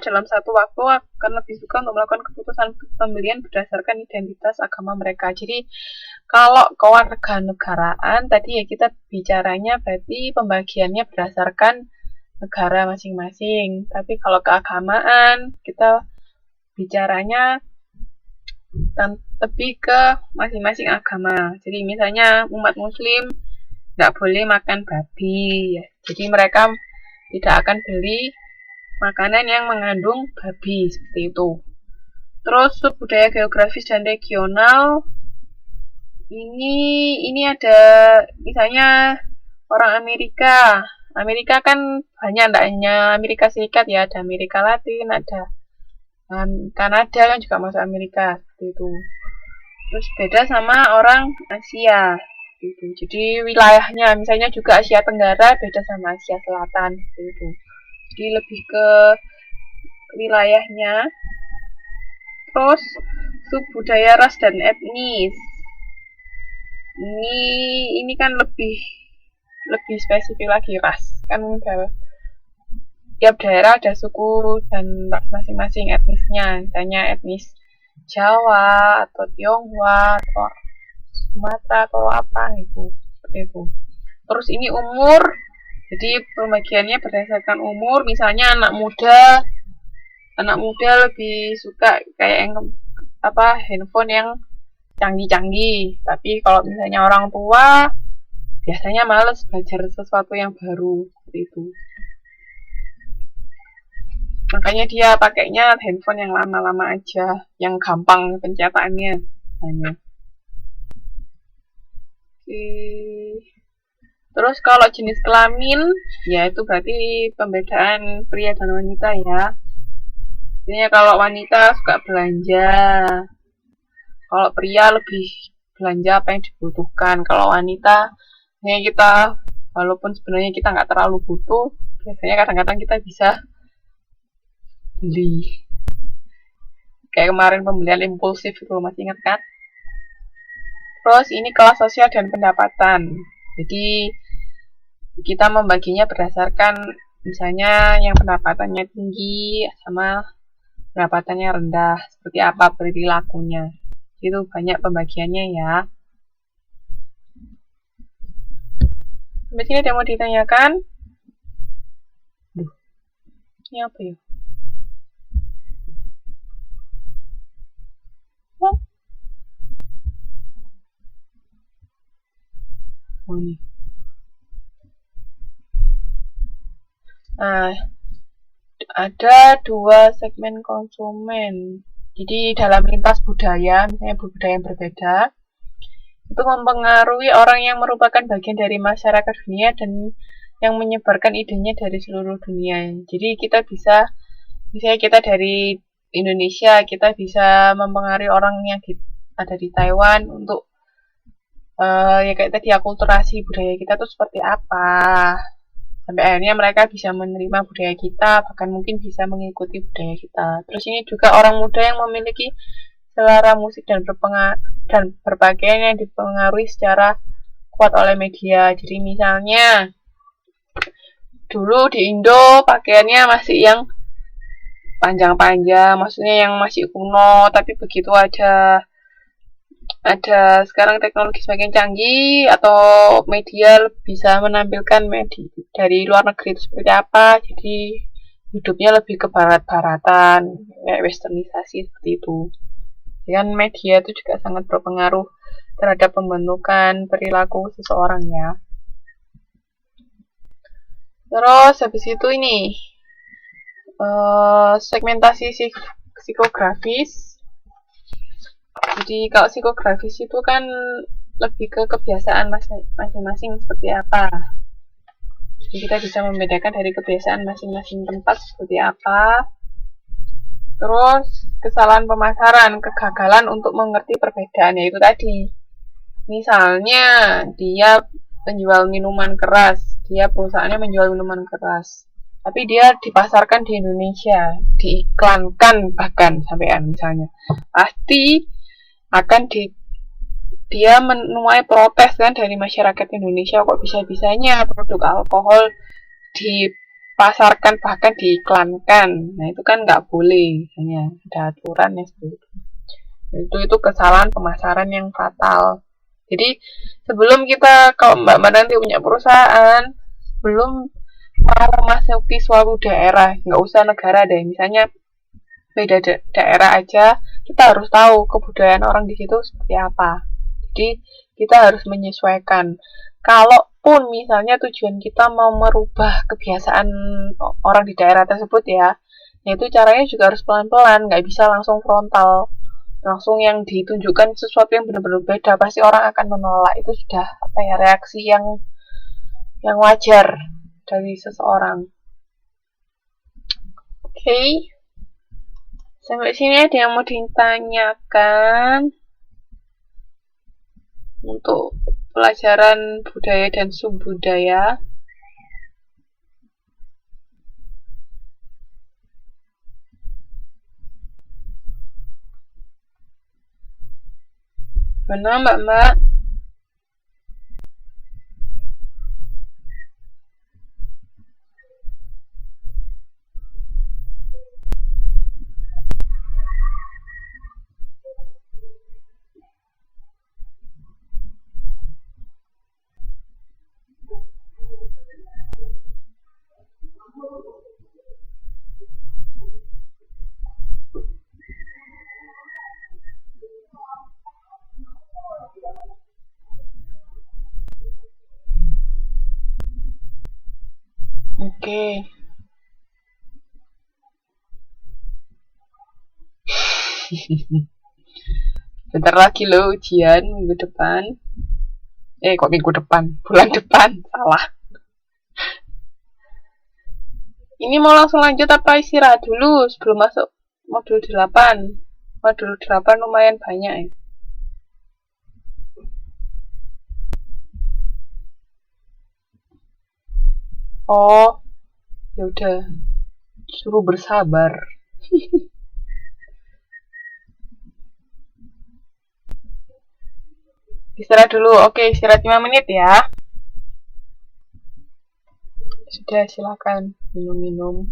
dalam satu waktu akan lebih suka untuk melakukan keputusan pembelian berdasarkan identitas agama mereka. Jadi kalau kewarganegaraan tadi ya kita bicaranya berarti pembagiannya berdasarkan negara masing-masing. Tapi kalau keagamaan kita bicaranya lebih ke masing-masing agama. Jadi misalnya umat muslim nggak boleh makan babi ya. Jadi mereka tidak akan beli makanan yang mengandung babi seperti itu. Terus budaya geografis dan regional ini ada misalnya orang Amerika kan banyak, tidak hanya Amerika Serikat ya, ada Amerika Latin, ada Kanada kan juga masuk Amerika seperti itu. Terus beda sama orang Asia gitu. Jadi wilayahnya misalnya juga Asia Tenggara beda sama Asia Selatan gitu. Jadi lebih ke wilayahnya. Terus subbudaya ras dan etnis. Ini kan lebih spesifik lagi ras. Kan tiap daerah ada suku dan ras masing-masing etnisnya. Misalnya etnis Jawa atau Tionghoa atau Sumatera atau apa gitu. Seperti itu. Terus ini umur. Jadi pembagiannya berdasarkan umur. Misalnya anak muda lebih suka kayak yang handphone yang canggih-canggih. Tapi kalau misalnya orang tua biasanya males belajar sesuatu yang baru seperti itu. Makanya dia pakainya handphone yang lama-lama aja, yang gampang pencetakannya. Terus kalau jenis kelamin, ya itu berarti pembedaan pria dan wanita ya. Biasanya kalau wanita suka belanja, kalau pria lebih belanja apa yang dibutuhkan. Kalau wanita, kita walaupun sebenarnya kita nggak terlalu butuh, biasanya kadang-kadang kita bisa beli. Kayak kemarin pembelian impulsif itu, masih ingat kan? Terus ini kelas sosial dan pendapatan. Jadi kita membaginya berdasarkan misalnya yang pendapatannya tinggi sama pendapatannya rendah, seperti apa perilakunya. Itu banyak pembagiannya ya. Sampai sini ada yang mau ditanyakan? Ini apa ya? Oh ini. Nah, ada 2 segmen konsumen. Jadi dalam lintas budaya, misalnya budaya yang berbeda, itu mempengaruhi orang yang merupakan bagian dari masyarakat dunia dan yang menyebarkan idenya dari seluruh dunia. Jadi kita bisa, misalnya kita dari Indonesia, kita bisa mempengaruhi orang yang ada di Taiwan untuk ya kayak tadi akulturasi budaya kita tuh seperti apa. Sampai akhirnya mereka bisa menerima budaya kita, bahkan mungkin bisa mengikuti budaya kita. Terus ini juga orang muda yang memiliki selera musik dan berpakaian yang dipengaruhi secara kuat oleh media. Jadi misalnya dulu di Indo pakaiannya masih yang panjang-panjang, maksudnya yang masih kuno, tapi begitu ada sekarang teknologi semakin canggih atau media bisa menampilkan media dari luar negeri itu seperti apa, jadi hidupnya lebih ke barat-baratan, kayak westernisasi seperti itu. Dan media itu juga sangat berpengaruh terhadap pembentukan perilaku seseorang ya. Terus habis itu ini segmentasi psikografis. Jadi kalau psikografis itu kan lebih ke kebiasaan masing-masing seperti apa. Jadi kita bisa membedakan dari kebiasaan masing-masing tempat seperti apa. Terus kesalahan pemasaran, kegagalan untuk mengerti perbedaan, yaitu tadi. Misalnya dia penjual minuman keras, dia perusahaannya menjual minuman keras. Tapi dia dipasarkan di Indonesia, diiklankan bahkan sampean misalnya. Pasti akan dia menuai protes kan dari masyarakat Indonesia, kok bisa-bisanya produk alkohol dipasarkan, bahkan diiklankan. Nah, itu kan nggak boleh, hanya ada aturan yang seperti itu. Itu kesalahan pemasaran yang fatal. Jadi sebelum kita, kalau Mbak nanti punya perusahaan, belum mau memasuki suatu daerah, nggak usah negara deh, misalnya beda daerah aja, kita harus tahu kebudayaan orang di situ seperti apa. Jadi kita harus menyesuaikan. Kalaupun misalnya tujuan kita mau merubah kebiasaan orang di daerah tersebut ya, itu caranya juga harus pelan-pelan, nggak bisa langsung frontal, langsung yang ditunjukkan sesuatu yang benar-benar beda, pasti orang akan menolak. Itu sudah apa ya, reaksi yang wajar dari seseorang. Oke, sampai sini ada yang mau ditanyakan untuk pelajaran budaya dan subbudaya? Mana Mbak? Oke. Bentar lagi loh ujian minggu depan. Kok minggu depan? Bulan depan. Salah. Ini mau langsung lanjut apa istirahat dulu sebelum masuk modul 8? Modul 8 lumayan banyak ya. Oh, ya udah. Suruh bersabar. Istirahat dulu. Oke, istirahat 5 menit ya. Sudah, silakan minum-minum.